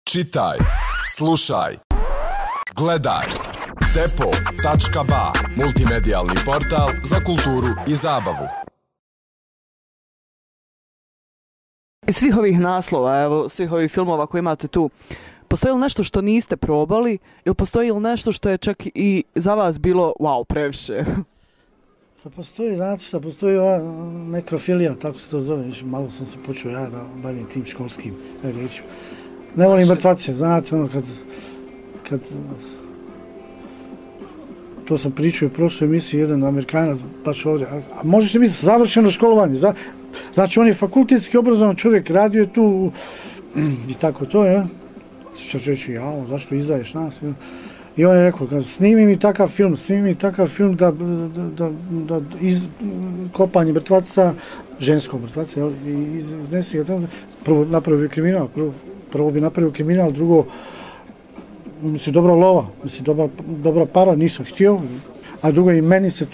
Čitaj, slušaj, gledaj. Depo.ba, multimedijalni portal za kulturu i zabavu. Iz svih ovih naslova, evo, svih ovih filmova koje imate tu, postoji li nešto što niste probali ili postoji li nešto što je čak i za vas bilo wow, previše? Pa postoji, znate šta, postoji ova nekrofilija, tako se to zove, malo sam se počeo ja da bavim tim školskim rećima. Ne volim mrtvace, znate, ono kad to sam pričao u prošloj emisiji, jedan Amerikanac baš ovdje, a možete misliti, završeno školovanje, znači on je fakultetski obrazovan čovjek, radio je tu i tako to, ja. Će reći, ja, zašto izdaješ nas? I on je rekao, snimi mi takav film da iz kopanje mrtvaca, ženskog mrtvaca, i iznesi ga tamo, prvo napravio kriminal, prvo bi napravio kriminal, drugo, mislim, dobra lova, mislim, dobra para, nisam htio, a drugo i meni se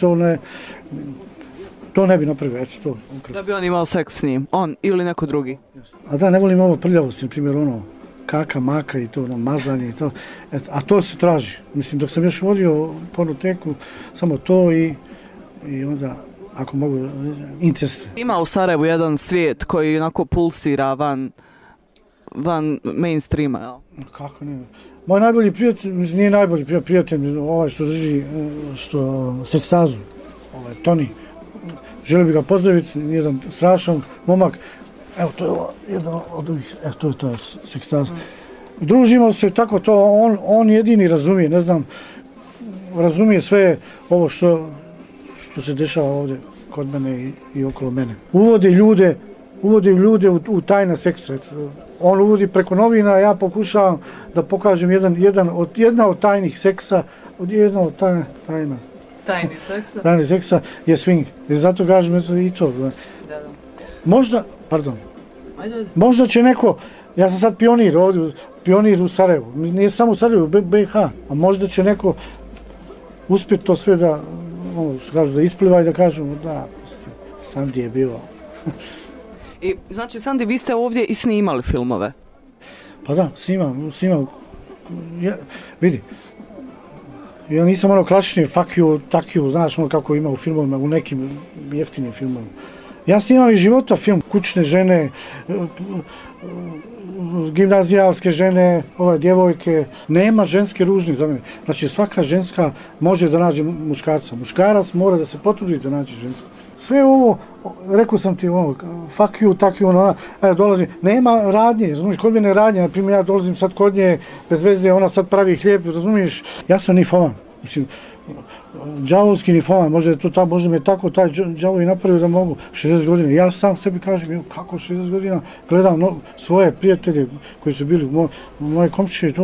to ne bi napravio, eto to. Da bi on imao seks s njim, on ili neko drugi? A da, ne volim ovo prljavost, na primjer, ono, kaka, maka i to, ono, mazanje i to, a to se traži. Mislim, dok sam još vodio pornoteku, samo to i onda, ako mogu, incest. Ima u Sarajevu jedan svijet koji onako pulsira van mainstreama, jel? Kako ne? Moj najbolji prijatelj, nije najbolji prijatelj, ovaj što drži sekstazu, ovaj Toni, želio bi ga pozdraviti, jedan strašan momak. Evo, to je jedan od ovih, to je to sekstaza. Družimo se tako to, on jedini razumije, ne znam, razumije sve ovo što se dešava ovdje kod mene i okolo mene. Uvodi ljude u tajna seksa. On uvodi preko novina, ja pokušavam da pokažem jedna od tajnih seksa, jedna od tajna. Tajni seksa je swing. I zato kažem i to. Da. Možda će neko, ja sam sad pionir ovdje, pionir u Sarajevu, nije samo u Sarajevu, BiH, a možda će neko uspjeti to sve da, što kažu, da ispliva i da kažu, da, Sandi je bio. I znači, Sandi, vi ste ovdje i snimali filmove? Pa da, snimam. Vidi, ja nisam ono klasični fuck you, tak you, znaš ono kako ima u filmovima, u nekim jeftinim filmovima. Ja snimam iz života film, kućne žene, gimnazijalske žene, djevojke, nema ženske ružne za mene. Znači svaka ženska može da nađe muškarca, muškarac mora da se potrudi da nađe žensku. Sve ovo, rekao sam ti, fuck you, tak you, ona dolazi, nema radnje, razumiješ, kod mene radnje, na primjer ja dolazim sad kod nje, bez veze, ona sad pravi hljeb, razumiješ, ja sam nifoman, mislim, đavolski nifoman, možda me tako taj đavol i napravio da mogu 60 godina. Ja sam sebi kažem, kako 60 godina gledam svoje prijatelje koji su bili moje komšije,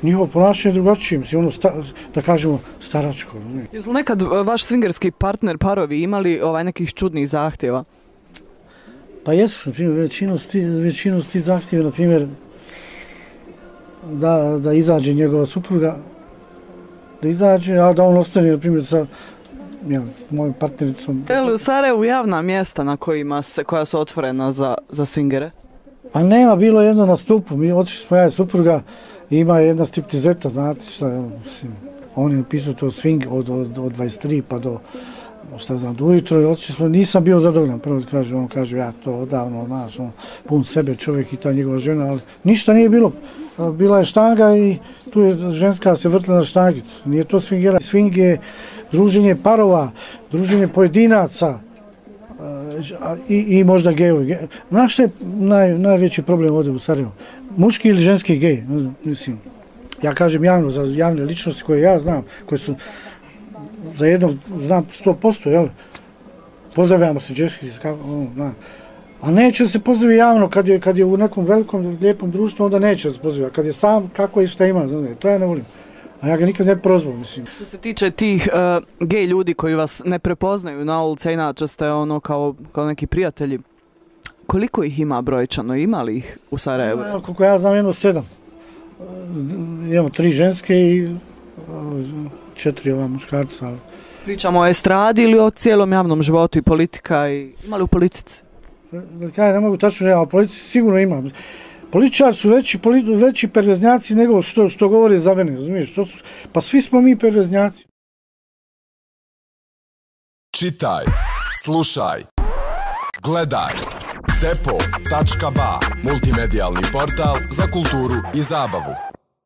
njihovo ponašanje drugačije, mislim, da kažemo staračko. Jesu li nekad vaš swingerski partner, parovi, imali nekih čudnih zahtjeva? Pa jesu, na primjer, većinu s tih zahtjeva, na primjer, da izađe njegova supruga, a da on ostane, na primjer, sa mojom partnericom. Je li u Sarajevu javna mjesta koja su otvorena za swingere? Pa nema, bilo jedno na stupu, mi otišli smo ja i supruga i ima jedna striptizeta, znate šta je, mislim, on je napisao to swing od 23 pa do, šta znam, do ujutro i otišli smo, nisam bio zadovoljan, prvo da kažem, on kaže, ja to odavno, znaš, pun sebe čovjek i ta njegova žena, ali ništa nije bilo. Bila je štanga i tu je ženska se vrtila na štangi. Nije to swingera. Swing je druženje parova, druženje pojedinaca i možda gejevi. Znaš što je najveći problem ovdje u Sarajevu? Muški ili ženski gej? Mislim, ja kažem javno, za javne ličnosti koje ja znam, koje su za jednog znam 100%, jel? Pozdravljamo se džeski, a neće da se pozdravi javno kad je u nekom velikom, lijepom društvu, onda neće da se pozdravi. A kad je sam, kako je šta ima, znači, to ja ne volim. A ja ga nikad ne prozvao, mislim. Što se tiče tih gej ljudi koji vas ne prepoznaju na ulici, inače ste kao neki prijatelji, koliko ih ima brojčano? Ima li ih u Sarajevu? Koliko ja znam, 7. Imamo 3 ženske i 4 muškarca. Ali... Pričamo o estradi ili o cijelom javnom životu i politika? Ima li u politici? Ne mogu tačno reći, a u politici sigurno ima. Političari su veći perveznjaci nego što govore za mene, razumiješ? Pa svi smo mi perveznjaci. Čitaj, slušaj, gledaj. Depo.ba, multimedijalni portal za kulturu i zabavu.